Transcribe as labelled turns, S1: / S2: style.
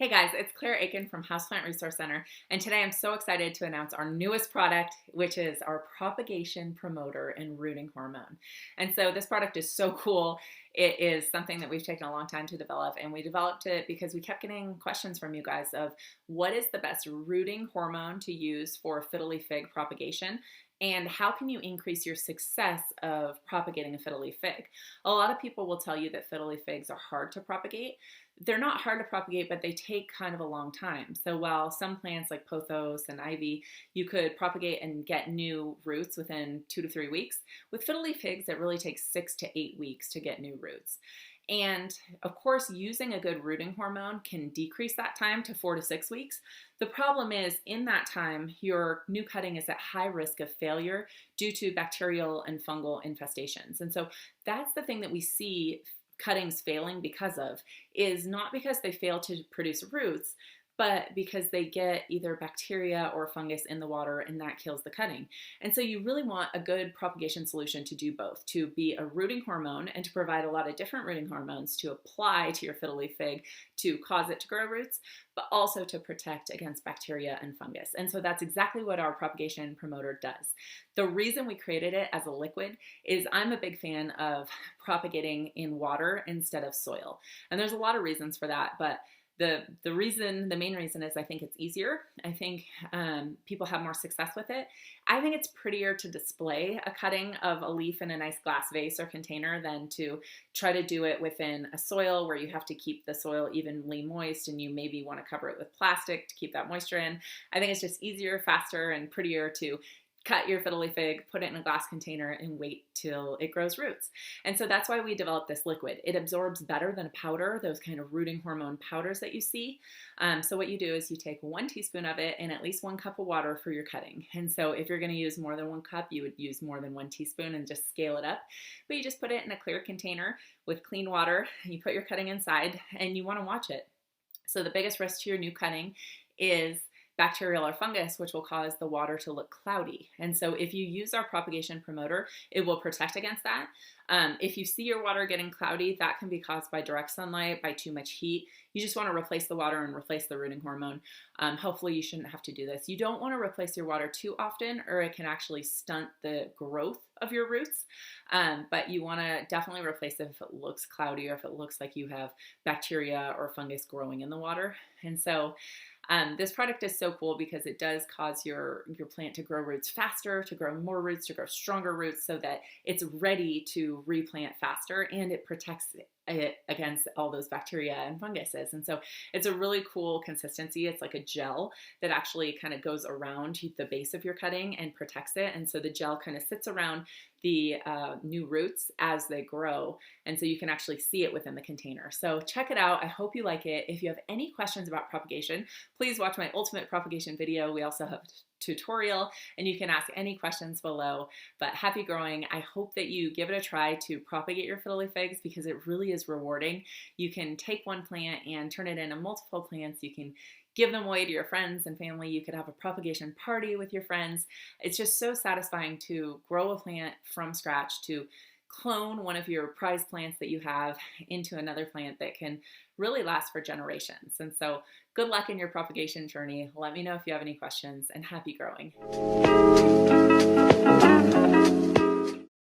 S1: Hey guys, it's Akin from Houseplant Resource Center, and today I'm so excited to announce our newest product, which is our propagation promoter and rooting hormone. And so this product is so cool. It is something that we've taken a long time to develop, and we developed it because we kept getting questions from you guys of what is the best rooting hormone to use for fiddle fig propagation, and how can you increase your success of propagating a fiddle fig? A lot of people will tell you that fiddle figs are hard to propagate. They're not hard to propagate, but they take kind of a long time. So while some plants like pothos and ivy, you could propagate and get new roots within 2 to 3 weeks, with fiddle figs, it really takes 6 to 8 weeks to get new roots. And of course, using a good rooting hormone can decrease that time to 4 to 6 weeks. The problem is, in that time, your new cutting is at high risk of failure due to bacterial and fungal infestations. And so that's the thing that we see cuttings failing because of, is not because they fail to produce roots, but because they get either bacteria or fungus in the water, and that kills the cutting. And so you really want a good propagation solution to do both, to be a rooting hormone and to provide a lot of different rooting hormones to apply to your fiddle fig to cause it to grow roots, but also to protect against bacteria and fungus. And so that's exactly what our propagation promoter does. The reason we created it as a liquid is I'm a big fan of propagating in water instead of soil. And there's a lot of reasons for that, but the main reason is I think it's easier. I think people have more success with it. I think it's prettier to display a cutting of a leaf in a nice glass vase or container than to try to do it within a soil where you have to keep the soil evenly moist and you maybe want to cover it with plastic to keep that moisture in. I think it's just easier, faster, and prettier to cut your fiddle fig, put it in a glass container, and wait till it grows roots. And so that's why we developed this liquid. It absorbs better than a powder, those kind of rooting hormone powders that you see. So what you do is you take 1 teaspoon of it and at least 1 cup of water for your cutting. And so if you're going to use more than 1 cup, you would use more than 1 teaspoon and just scale it up. But you just put it in a clear container with clean water, and you put your cutting inside, and you want to watch it. So the biggest risk to your new cutting is bacterial or fungus, which will cause the water to look cloudy. And so if you use our propagation promoter, it will protect against that. If you see your water getting cloudy, that can be caused by direct sunlight, by too much heat. You just want to replace the water and replace the rooting hormone. Hopefully you shouldn't have to do this. You don't want to replace your water too often, or it can actually stunt the growth of your roots. But you want to definitely replace it if it looks cloudy or if it looks like you have bacteria or fungus growing in the water. And so this product is so cool because it does cause your plant to grow roots faster, to grow more roots, to grow stronger roots, so that it's ready to replant faster, and it protects it against all those bacteria and funguses. And so it's a really cool consistency. It's like a gel that actually kind of goes around the base of your cutting and protects it. And so the gel kind of sits around the new roots as they grow. And so you can actually see it within the container. So check it out. I hope you like it. If you have any questions about propagation, please watch my ultimate propagation video. We also have tutorial, and you can ask any questions below. But happy growing. I hope that you give it a try to propagate your fiddle figs, because it really is rewarding. You can take one plant and turn it into multiple plants. You can give them away to your friends and family. You could have a propagation party with your friends. It's just so satisfying to grow a plant from scratch, to clone one of your prized plants that you have into another plant that can really last for generations. And so good luck in your propagation journey. Let me know if you have any questions, and happy growing.